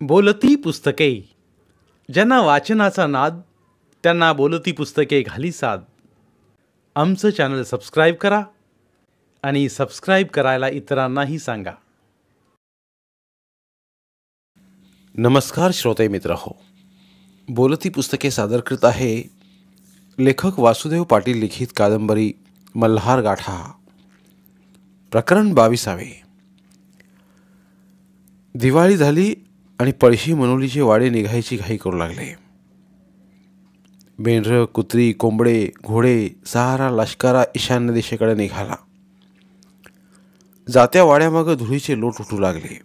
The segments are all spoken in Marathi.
बोलती पुस्तके. ज्यांना वाचनाचा नाद त्यांना बोलती पुस्तके घाली साद. आमचं चॅनल सबस्क्राईब करा आणि सबस्क्राईब करायला इतरांनाही सांगा. नमस्कार श्रोते मित्र हो, बोलती पुस्तके सादर करत आहे लेखक वासुदेव पाटील लिखित कादंबरी मल्हार गाठा, प्रकरण 22. दिवाळी झाली आणि पळशी मनोलीचे वाडे निघायची घाई करू लागले. मेंढरं, कुत्री, कोंबडे, घोडे सारा लष्करा ईशान्य दिशेकडे निघाला. जात्या वाड्यामागं धुळीचे लोट उठू लागले.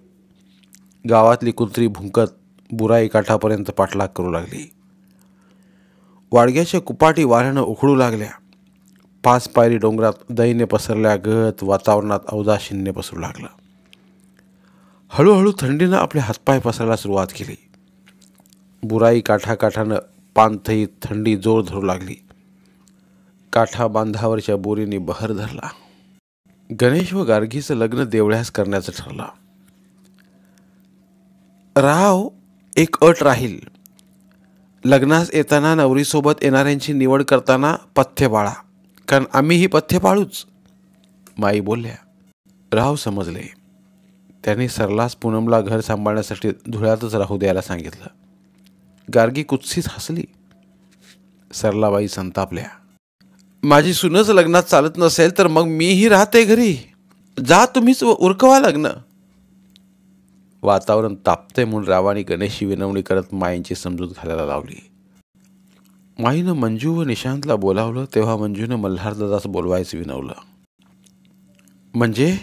गावातली कुत्री भुंकत बुराई काठापर्यंत पाठलाग करू लागली. वाडग्याच्या कुपाटी वाऱ्यानं उखडू लागल्या. 5 पायरी डोंगरात दैन्य पसरल्यागत वातावरणात औदासिन्य पसरू लागलं. हळूहळू थंडीनं आपले हातपाय पसरायला सुरुवात केली. बुराई काठाकाठानं पानथईत थंडी जोर धरू लागली. काठा बांधावरच्या बोरीने बहर धरला. गणेश व गार्गीचं लग्न देवळ्यास करण्याचं ठरलं. राव, एक अट राहील. लग्नास येताना नवरीसोबत येणाऱ्यांची निवड करताना पथ्य पाळा, कारण आम्हीही पथ्य पाळूच, माई बोलल्या. राव समजले. त्यांनी सरलास पूनमला घर सांभाळण्यासाठी धुळ्यातच राहू द्यायला सांगितलं. गार्गी कुत्सित हसली. सरलाबाई संतापल्या. माझी सुनच लग्नात चालत नसेल तर मग मीही राहते घरी. जा तुम्हीच उरकवा लग्न. वातावरण तापते म्हणून रावानी गणेशची विनवणी करत माईंची समजूत घालायला लावली. माईनं मंजू व निशांतला बोलावलं तेव्हा मंजूनं मल्हारदादास बोलवायचं विनवलं. म्हणजे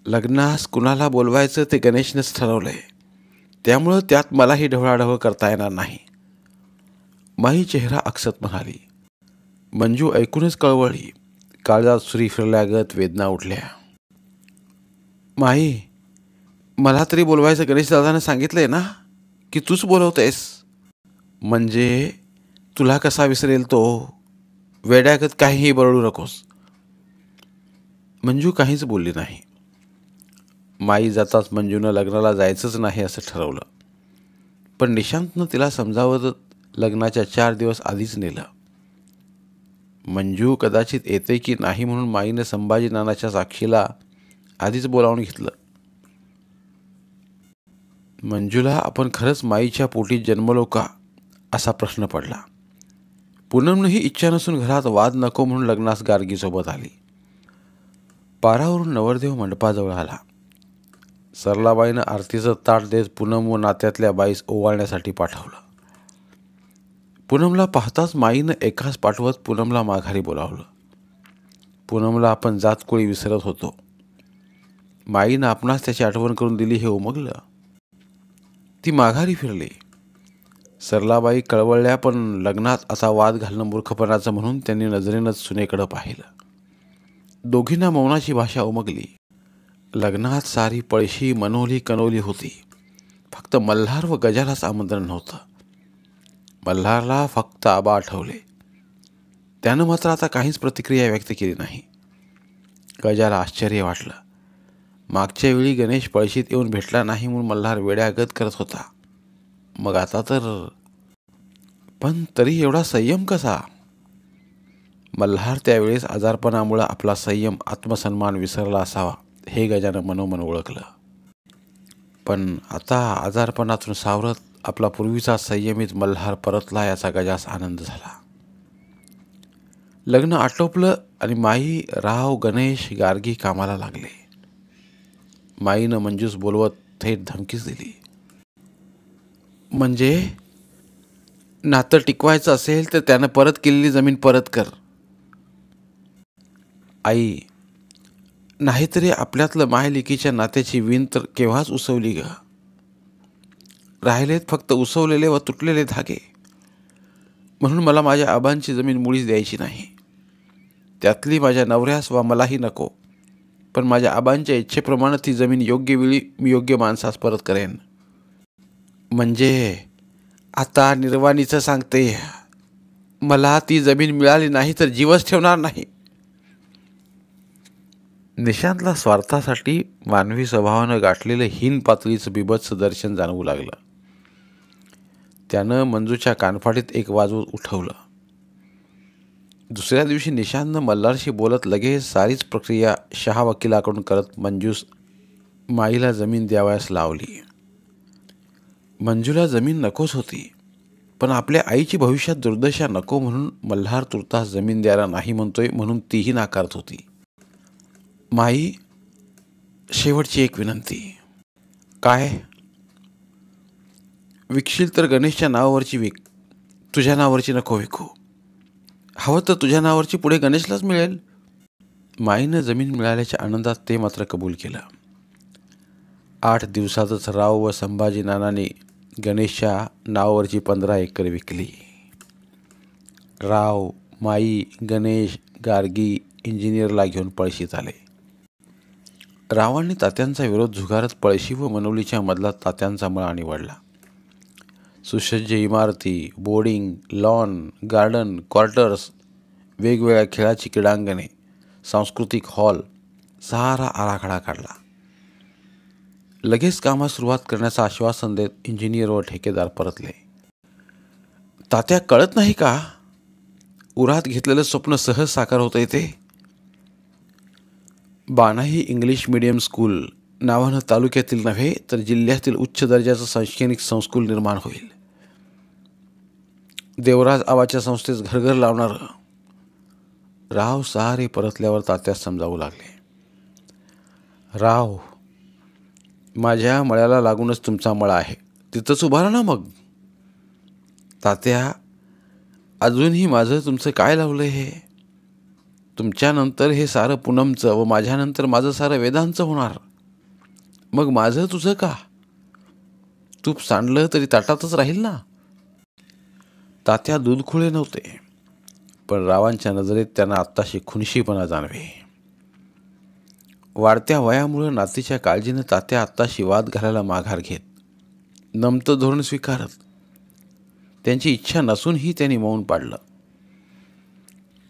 लग्नास कुणाला बोलवायचं ते गणेशनेच ठरवलंय, त्यामुळं त्यात मलाही ढवळाढवळ करता येणार नाही, माई चेहरा अक्षत म्हणाली. मंजू ऐकूनच कळवळली. काळजात सुरी फिरल्यागत वेदना उठल्या. माई, मला तरी बोलवायचं गणेशदादानं सांगितलंय ना, की तूच बोलवतेस? म्हणजे तुला कसा विसरेल तो? वेड्यागत काहीही बरळू नकोस. मंजू काहीच बोलली नाही. माई जाताच मंजूनं लग्नाला जायचंच नाही असं ठरवलं. पण निशांतनं तिला समजावत लग्नाच्या 4 दिवस आधीच नेलं. मंजू कदाचित येते की नाही म्हणून माईनं संभाजी नानाच्या साक्षीला आधीच बोलावून घेतलं. मंजूला आपण खरंच माईच्या पोटी जन्मलो का असा प्रश्न पडला. पूनमनं ही इच्छा नसून घरात वाद नको म्हणून लग्नास गार्गीसोबत आली. पारावरून नवरदेव मंडपाजवळ आला. सरलाबाईनं आरतीचं ताट देत पूनम व नात्यातल्या बाईस ओवाळण्यासाठी पाठवलं. पूनमला पाहताच माईनं एकाच पाठवत पूनमला माघारी बोलावलं. पूनमला आपण जातकुळी विसरत होतो. माईनं आपणास त्याची आठवण करून दिली हे उमगलं. ती माघारी फिरली. सरलाबाई कळवळल्या, पण लग्नात असा वाद घालणं मूर्खपणाचं म्हणून त्यांनी नजरेनंच सुनेकडं पाहिलं. दोघींना मौनाची भाषा उमगली. लग्नात सारी पळशी मनोली कनोली होती. फक्त मल्हार व गजालाच आमंत्रण नव्हतं. मल्हारला फक्त आबा आठवले. त्यानं मात्र आता काहीच प्रतिक्रिया व्यक्त केली नाही. गजाला आश्चर्य वाटलं. मागच्या वेळी गणेश पळशीत येऊन भेटला नाही म्हणून मल्हार वेड्यागत करत होता. मग आता तर, पण तरी एवढा संयम कसा? मल्हार त्यावेळेस आजारपणामुळे आपला संयम, आत्मसन्मान विसरला असावा हे गजानं मनोमन ओळखलं. पण आता आजारपणातून सावरत आपला पूर्वीचा संयमित मल्हार परतला याचा गजास आनंद झाला. लग्न आटोपलं आणि माई, राव, गणेश, गार्गी कामाला लागले. माईनं मंजूस बोलवत थेट धमकीच दिली. म्हणजे नातं टिकवायचं असेल तर त्यानं परत केलेली जमीन परत कर. आई, नाहीतरी आपल्यातलं मायलेकीच्या नात्याची वीण तर केव्हाच उसवली ग. राहिलेत फक्त उसवलेले व तुटलेले धागे. म्हणून मला माझ्या आबांची जमीन मुळीच द्यायची नाही. त्यातली माझ्या नवऱ्यास वा मलाही नको, पण माझ्या आबांच्या इच्छेप्रमाणे ती जमीन योग्य वेळी मी योग्य माणसास परत करेन. म्हणजे आता निर्वाणीचं सांगते, मला ती जमीन मिळाली नाही तर जीवच ठेवणार नाही. निशांतला स्वार्थासाठी मानवी स्वभावानं गाठलेलं हीन पातळीचं बिभत्स दर्शन जाणवू लागलं. त्यानं मंजूच्या कानफाडीत एक वाजवून उठवलं. दुसऱ्या दिवशी निशांतनं मल्हारशी बोलत लगेच सारीच प्रक्रिया शहा वकिलाकडून करत मंजूस माईला जमीन द्यावयास लावली. मंजूला जमीन नकोच होती, पण आपल्या आईची भविष्यात दुर्दशा नको म्हणून मल्हार तुर्तास जमीन द्यायला नाही म्हणतोय म्हणून तीही नाकारत होती. माई, शेवटची एक विनंती. काय? विकशील तर गणेशच्या नावावरची विक, तुझ्या नावावरची नको विकू. हवं तर तुझ्या नावावरची पुढे गणेशलाच मिळेल. माईनं जमीन मिळाल्याच्या आनंदात ते मात्र कबूल केलं. 8 दिवसातच राव व संभाजी नानांनी गणेशच्या नावावरची 15 एकर विकली. राव, माई, गणेश, गार्गी इंजिनियरला घेऊन पळशीत आले. रावांनी तात्यांचा विरोध झुगारत पळशी व मनवलीच्या मधला तात्यांचा मळा निवडला. सुसज्ज इमारती, बोर्डिंग, लॉन, गार्डन, क्वार्टर्स, वेगवेगळ्या खेळाची क्रीडांगणे, सांस्कृतिक हॉल, सारा आराखडा काढला. लगेच कामास सुरुवात करण्याचं आश्वासन देत इंजिनियर व ठेकेदार परतले. तात्या, कळत नाही का? उरात घेतलेलं स्वप्न सहज साकार होतं ते. बानाई इंग्लिश मीडियम स्कूल नावानं तालुक्यातील नव्हे तर जिल्ह्यातील उच्च दर्जाचं शैक्षणिक संस्कूल निर्माण होईल. देवराज आवाच्या संस्थेस घरघर लावणारं. राव सारे परतल्यावर तात्यास समजावू लागले. राव, माझ्या मळ्याला लागूनच तुमचा मळा आहे, तिथंच उभारा ना मग. तात्या, अजूनही माझं तुमचं काय लावलं हे? तुमच्यानंतर हे सारं पूनमचं व माझ्यानंतर माझं सारं वेदांचं होणार. मग माझं तुझं का? तूप सांडलं तरी ताटातच राहील ना. तात्या दूधखुळे नव्हते, पण रावांच्या नजरेत त्यांना आत्ताशी खुनशीपणा जाणवे. वाढत्या वयामुळे नातीच्या काळजीनं तात्या आत्ताशी वाद घालायला माघार घेत, नमतं धोरण स्वीकारत. त्यांची इच्छा नसूनही त्यांनी मौन पाडलं.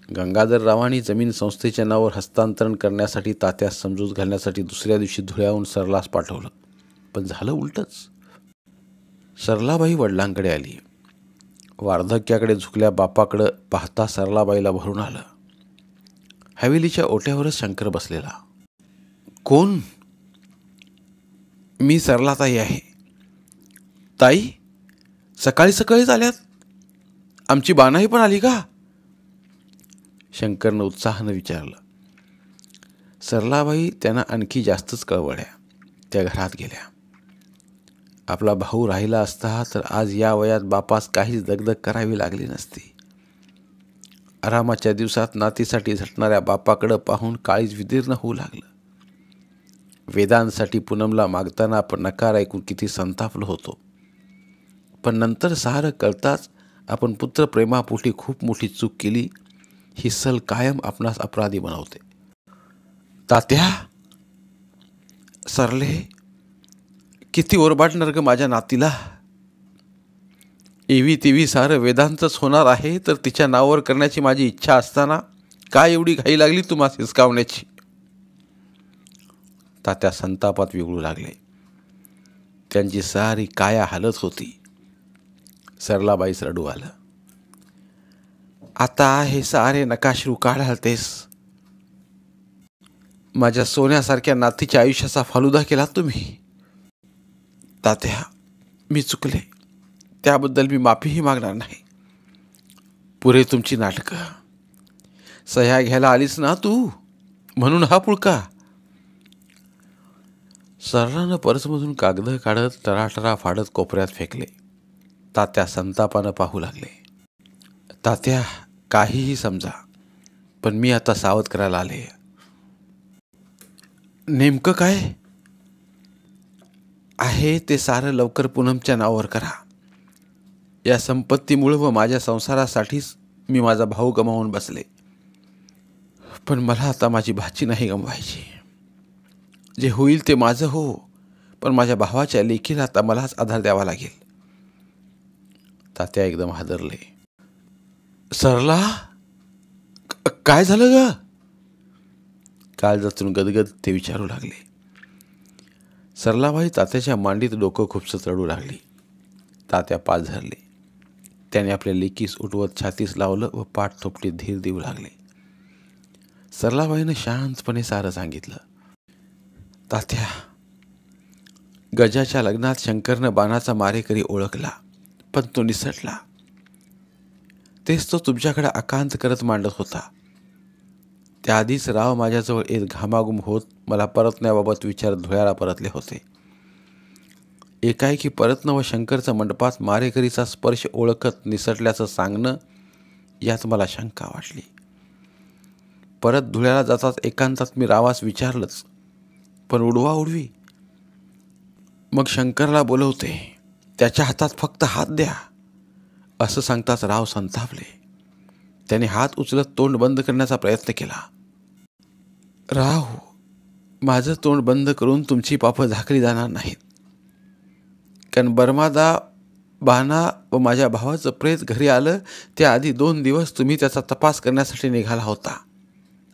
गंगाधररावांनी जमीन संस्थेच्या नावावर हस्तांतरण करण्यासाठी तात्यास समजूत घालण्यासाठी दुसऱ्या दिवशी धुळ्याहून सरलास पाठवलं, पण झालं उलटच. सरलाबाई वडिलांकडे आली. वार्धक्याकडे झुकल्या बापाकडं पाहता सरलाबाईला भरून आलं. हवेलीच्या ओट्यावरच शंकर बसलेला. कोण? मी सरलाताई आहे. ताई, सकाळी सकाळीच आल्यात? आमची बानाई पण आली का? शंकरनं उत्साहानं विचारलं. सरलाबाई त्यांना आणखी जास्तच कळवळल्या. त्या घरात गेल्या. आपला भाऊ राहिला असता तर आज या वयात बापास काहीच दगदग करावी लागली नसती. आरामाच्या दिवसात नातीसाठी झटणाऱ्या बापाकडं पाहून काळीज विदीर्ण होऊ लागलं. वेदांसाठी पूनमला मागताना आपण नकार ऐकून किती संतापलो होतो, पण नंतर सारं कळताच आपण पुत्रप्रेमापोटी खूप मोठी चूक केली ही सल कायम आपणास अपराधी बनवते. तात्या, सरले, किती ओरबाटणार ग माझ्या नातीला. एवी तेवी सारं वेदांतच होणार आहे तर तिच्या नावावर करण्याची माझी इच्छा असताना काय एवढी घाई लागली तुम्हाला हिसकावण्याची? तात्या संतापात विगळू लागले. त्यांची सारी काया हालत होती. सरलाबाईस रडू आलं. आता हे सारे नकाश्रू काढालतेस. माझ्या सोन्यासारख्या नातीच्या आयुष्याचा फालुदा केला तुम्ही. तात्या, मी चुकले, त्याबद्दल मी माफीही मागणार नाही. पुरे तुमची नाटकं. सह्या घ्यायला आलीस ना तू, म्हणून हा पुळका. सरलानं पर्समधून कागद काढत टराटरा फाडत कोपऱ्यात फेकले. तात्या संतापानं पाहू लागले. तात्या, काहीही समजा, पण मी आता सावध करायला आले. नेमकं काय आहे ते सारं लवकर पूनमच्या नावावर करा. या संपत्तीमुळे व माझ्या संसारासाठीच मी माझा भाऊ गमावून बसले, पण मला आता माझी भाची नाही गमवायची. जे होईल ते माझं हो, पण माझ्या भावाच्या लेकीला आता मलाच आधार द्यावा लागेल. तात्या एकदम हादरले. सरला, काय झालं ग? काळजातून गदगद ते विचारू लागले. सरलाबाई तात्याच्या मांडीत डोकं खुपसत रडू लागली. तात्या पाच झरले. त्याने आपल्या लेकीस उठवत छातीस लावलं व पाठ थोपटीत धीर देऊ लागले. सरलाबाईनं शांतपणे सारं सांगितलं. तात्या, गजाच्या लग्नात शंकरनं बाणाचा मारेकरी ओळखला, पण तो निसटला. तेच तो तुमच्याकडे आकांत करत मांडत होता. त्याआधीच राव माझ्याजवळ एक घामाघूम होत मला परतण्याबाबत विचार धुळ्याला परतले होते. एकाएकी परतणं व शंकरचं मंडपात मारेकरीचा स्पर्श ओळखत निसटल्याचं सांगणं, यात मला शंका वाटली. परत धुळ्याला जातात एकांतात मी रावास विचारलंच, पण उडवा उडवी. मग शंकरला बोलवते, त्याच्या हातात फक्त हात द्या, असं सांगताच राव संतापले. त्याने हात उचलत तोंड बंद करण्याचा प्रयत्न केला. राव, माझं तोंड बंद करून तुमची पापं झाकली जाणार नाहीत. कारण बर्मादा, बाणा व माझ्या भावाचं प्रेत घरी आलं त्याआधी 2 दिवस तुम्ही त्याचा तपास करण्यासाठी निघाला होता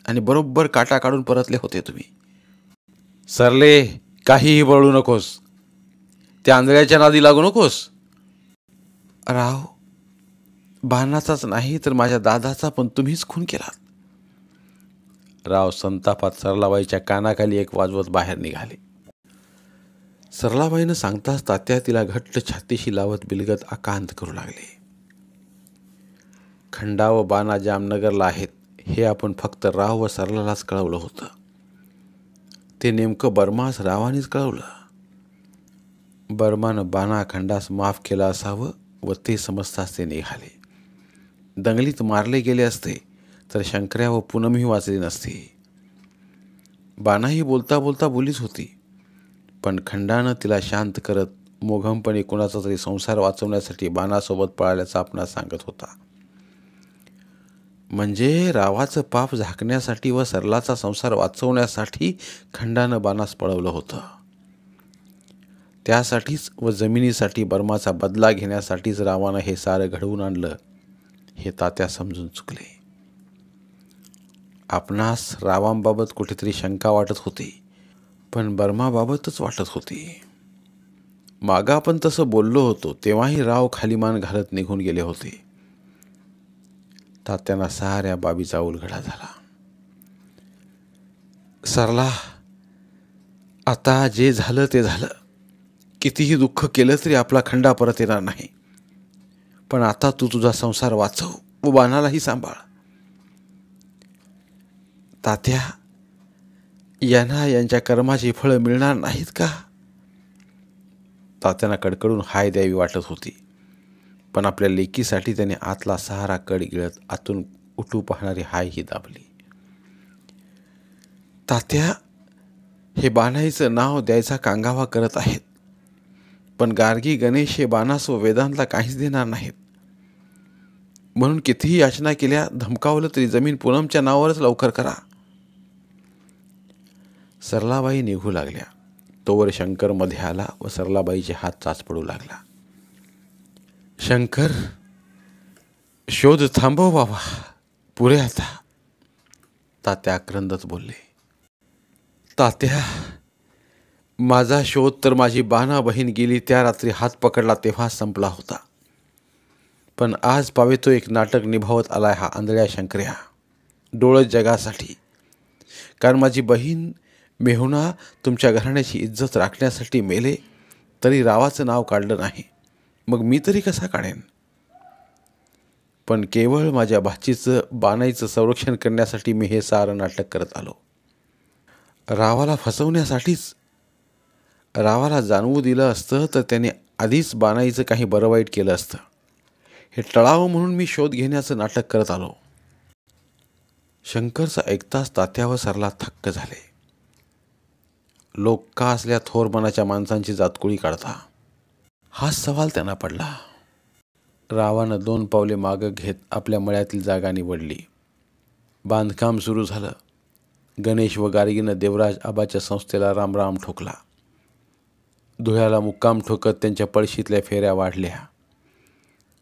आणि बरोबर काटा काढून परतले होते तुम्ही. सरले, काहीही बोलू नकोस. त्या आंधळ्याच्या नादी लागू नकोस. राव, बाणाचाच नाही तर माझ्या दादाचा पण तुम्हीच खून केलात. राव संतापात सरलाबाईच्या कानाखाली एक वाजवत बाहेर निघाले. सरलाबाईनं सांगताच तात्या तिला घट्ट छातीशी लावत बिलगत आकांत करू लागले. खंडा व बाणा जामनगरला आहेत हे आपण फक्त राव व सरलालाच कळवलं होतं. ते नेमकं बर्मास रावानेच कळवलं. बर्मानं बाणा खंडास माफ केलं असावं व ते समजताच ते निघाले. दंगलीत मारले गेले असते तर शंकर्या व पूनमही वाचली नसती. बाणाही बोलता बोलता बोलीच होती, पण खंडानं तिला शांत करत मोघमपणे कुणाचा तरी संसार वाचवण्यासाठी बाणासोबत पळाल्याचं आपणास सांगत होता. म्हणजे रावाचं पाप झाकण्यासाठी व सरलाचा संसार वाचवण्यासाठी खंडानं बाणास पळवलं होतं. त्यासाठीच व जमिनीसाठी बर्माचा बदला घेण्यासाठीच रावानं हे सारं घडवून आणलं, हे तात्या समजून चुकले. आपणास रावांबाबत कुठेतरी शंका वाटत होती, पण बर्माबाबतच वाटत होती. मागं आपण तसं बोललो होतो तेव्हाही राव खालीमान घालत निघून गेले होते. तात्यांना साऱ्या बाबीचा उलगडा झाला. सरला, आता जे झालं ते झालं. कितीही दुःख केलं तरी आपला खंडा परत येणार नाही. पण आता तू तुझा संसार वाचव व बाणालाही सांभाळ. तात्या, यांना यांच्या कर्माची फळं मिळणार नाहीत का? तात्यांना कडकडून हाय द्यावी वाटत होती, पण आपल्या लेकीसाठी त्याने आतला सहारा कड गिळत आतून उठू पाहणारी हाय ही दाबली. तात्या, हे बाणाईचं नाव द्यायचा कांगावा करत आहेत, पण गार्गी गणेश हे बाणास व वेदांतला काहीच देणार नाहीत. म्हणून कितीही याचना केल्या, धमकावलं तरी जमीन पूनमच्या नावावरच लवकर करा. सरलाबाई निघू लागल्या तोवर शंकर मध्ये आला व सरलाबाईचे हात चाच पडू लागला. शंकर, शोध थांबव बाबा, पुरे आता. तात्या आक्रंदच बोलले. तात्या, माझा शोध तर माझी बाणा बहीण गेली त्या रात्री हात पकडला तेव्हा संपला होता, पण आज पावे तो एक नाटक निभावत आलाय हा आंधळ्या शंकर्या, डोळत जगासाठी. कारण माझी बहीण मेहुणा तुमच्या घराण्याची इज्जत राखण्यासाठी मेले तरी रावाचं नाव काढलं नाही, मग मी तरी कसा काढेन? पण केवळ माझ्या भाचीचं बाणाईचं संरक्षण करण्यासाठी मी हे सारं नाटक करत आलो. रावाला फसवण्यासाठीच. रावाला जाणवू दिलं असतं तर त्याने आधीच बाणाईचं काही बरं वाईट केलं असतं. हे टळावं म्हणून मी शोध घेण्याचं नाटक करत आलो. शंकरचा ऐकताच तात्या व सरला थक्क झाले. लोक का असल्या थोर मनाच्या माणसांची जातकुळी काढता, हाच सवाल त्यांना पडला. रावानं 2 पावले मागं घेत आपल्या मळ्यातील जागा निवडली. बांधकाम सुरू झालं. गणेश व गार्गीनं देवराज आबाच्या संस्थेला रामराम ठोकला. धुळ्याला मुक्काम ठोकत त्यांच्या पळशीतल्या फेऱ्या वाढल्या.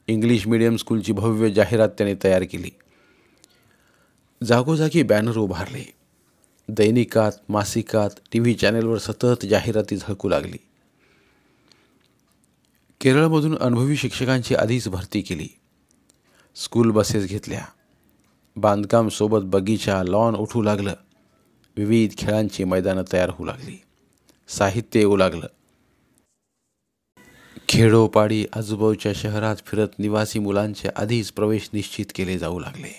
इंग्लिश मीडियम स्कूलची भव्य जाहिरात त्यांनी तयार केली. जागोजागी बॅनर उभारले. दैनिकात, मासिकात, TV चॅनेलवर सतत जाहिराती झळकू लागली. केरळमधून अनुभवी शिक्षकांची आधीच भरती केली. स्कूल बसेस घेतल्या. बांधकाम सोबत बगीचा, लॉन उठू लागलं. विविध खेळांची मैदानं तयार होऊ लागली. साहित्य येऊ लागलं. खेडोपाडी आजूबाजूच्या शहरात फिरत निवासी मुलांचे आधीच प्रवेश निश्चित केले जाऊ लागले.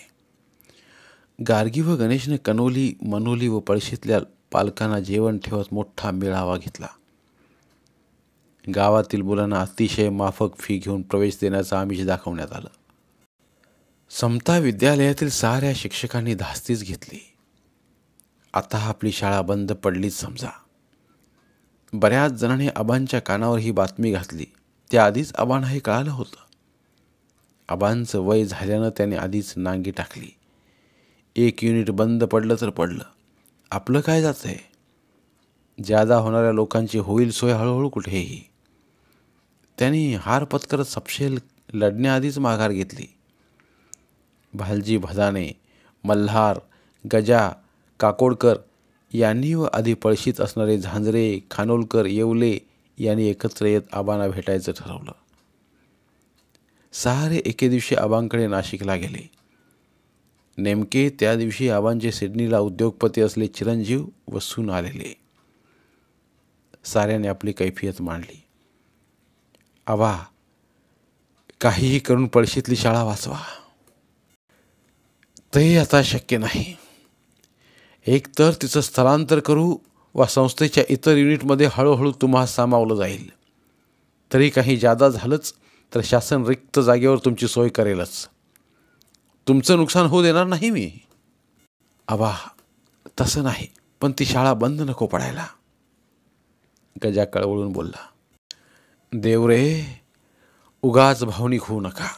गार्गी व गणेशने कनोली, मनोली व पळशीतल्या पालकांना जेवण ठेवत मोठा मेळावा घेतला. गावातील मुलांना अतिशय माफक फी घेऊन प्रवेश देण्याचं आमिष दाखवण्यात आलं. समता विद्यालयातील साऱ्या शिक्षकांनी धास्तीच घेतली. आता आपली शाळा बंद पडलीच समजा. बऱ्याच जणांनी आबांच्या कानावर ही बातमी घातली. त्याआधीच आबांना हे कळालं होतं. आबांचं वय झाल्यानं त्याने आधीच नांगी टाकली. 1 युनिट बंद पडलं तर पडलं, आपलं काय जातंय. ज्यादा होणाऱ्या लोकांची होईल सोय हळूहळू कुठेही. त्यांनी हार पत्करत सपशेल लढण्याआधीच माघार घेतली. भालजी भदाने, मल्हार, गजा, काकोडकर यांनी व आधी पळशीत असणारे झांजरे, खानोलकर, येवले यांनी एकत्र येत आबांना भेटायचं ठरवलं. सारे एके दिवशी आबांकडे नाशिकला गेले. नेमके त्या दिवशी आबांचे सिडनीला उद्योगपती असले चिरंजीव व सून आलेले. साऱ्याने आपली कैफियत मांडली. आबा, काहीही करून पळशीतली शाळा वाचवा. ते आता शक्य नाही. एक तर तिचं स्थलांतर करू वा संस्थेच्या इतर युनिटमध्ये हळूहळू तुम्हा सामावलं जाईल. तरी काही जादा झालंच तर शासन रिक्त जागेवर तुमची सोय करेलच. तुमचं नुकसान होऊ देणार नाही मी. आबा, तसं नाही, पण ती शाळा बंद नको पडायला. गजा कळवळून बोलला. देवरे, उगाच भावनिक होऊ नका.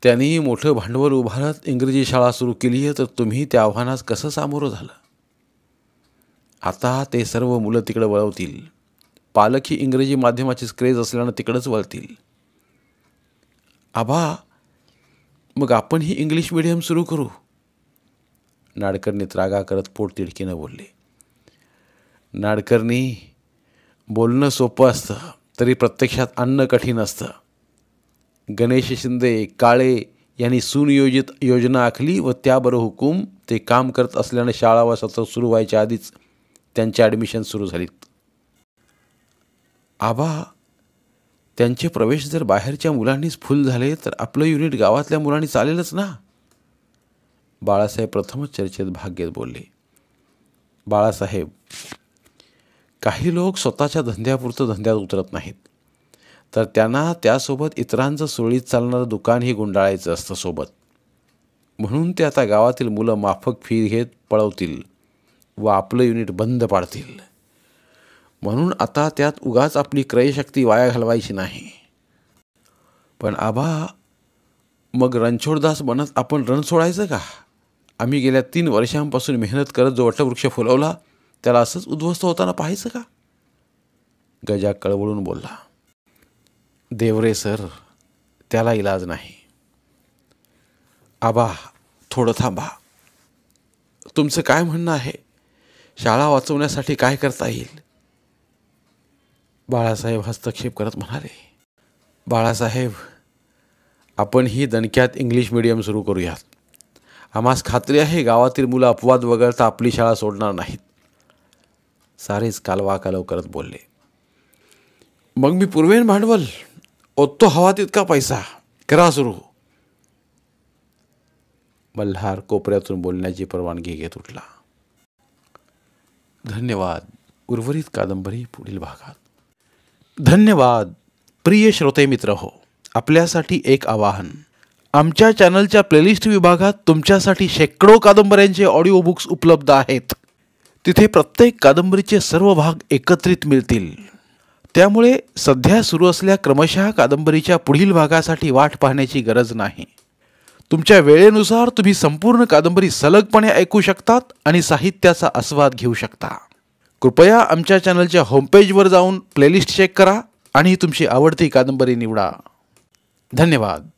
त्यांनी मोठं भांडवल उभारत इंग्रजी शाळा सुरू केली आहे, तर तुम्ही त्या आव्हानास कसं सामोरं झालं. आता ते सर्व मुलं तिकडे वळवतील. पालकही इंग्रजी माध्यमाचीच क्रेज असल्यानं तिकडंच वळतील. आबा, मग आपण ही इंग्लिश मीडियम सुरू करू. नाडकर्णी त्रागा करत पोटतिडकीनं बोलले. नाडकर्णी, बोलणं सोपं असतं, तरी प्रत्यक्षात आणणं कठीण असतं. गणेश शिंदे, काळे यांनी सुनियोजित योजना आखली व त्याबरोबर हुकूम ते काम करत असल्यानं शाळा व सत्र सुरू व्हायच्या आधीच त्यांचे ॲडमिशन सुरू झालीत. आबा, त्यांचे प्रवेश जर बाहेरच्या मुलांनीच फुल झाले तर आपलं युनिट गावातल्या मुलांनी चालेलच ना. बाळासाहेब प्रथमच चर्चेत भाग घेत बोलले. बाळासाहेब, काही लोक स्वतःच्या धंद्यापुरतं धंद्यात उतरत नाहीत, तर त्यांना त्यासोबत इतरांचं सुरळीत चालणारं दुकानही गुंडाळायचं असतं सोबत. म्हणून ते आता गावातील मुलं माफक फी घेत पळवतील व आपलं युनिट बंद पाडतील. म्हणून आता त्यात उगाच आपली क्रयशक्ती वाया घालवायची नाही. पण आबा, मग रणछोडदास बनत आपण रण सोडायचं का. आम्ही गेल्या 3 वर्षांपासून मेहनत करत जो वटवृक्ष फुलवला त्याला असंच उद्ध्वस्त होताना पाहायचं का. गजा कळवळून बोलला. देवरे सर, त्याला इलाज नाही. आबा, थोडं थांबा. तुमचं काय म्हणणं आहे. शाळा वाचवण्यासाठी काय करता येईल. बाळासाहेब हस्तक्षेप करत म्हणाले. बाळासाहेब, आपण ही दणक्यात इंग्लिश मीडियम सुरू करूयात. आम्हास खात्री आहे गावातील मुलं अपवाद वगळता आपली शाळा सोडणार नाहीत. सारेच कालवाकालव करत बोलले. मग मी पुरवेन भांडवल. ओततो हवा तितका पैसा. करा सुरू. मल्हार कोपऱ्यातून बोलण्याची परवानगी घेत उठला. धन्यवाद. उर्वरित कादंबरी पुढील भागात. धन्यवाद. प्रिय श्रोते मित्र हो, आपल्यासाठी एक आवाहन. आमच्या चॅनलच्या प्लेलिस्ट विभागात तुमच्यासाठी शेकडो कादंबऱ्यांचे ऑडिओ बुक्स उपलब्ध आहेत. तिथे प्रत्येक कादंबरीचे सर्व भाग एकत्रित मिळतील. त्यामुळे सध्या सुरू असलेल्या क्रमशः कादंबरीच्या पुढील भागासाठी वाट पाहण्याची गरज नाही. तुमच्या वेळेनुसार तुम्ही संपूर्ण कादंबरी सलगपणे ऐकू शकतात आणि साहित्याचा आस्वाद घेऊ शकता. कृपया आमच्या चॅनलच्या होमपेजवर जाऊन प्लेलिस्ट चेक करा आणि तुमची आवडती कादंबरी निवडा. धन्यवाद.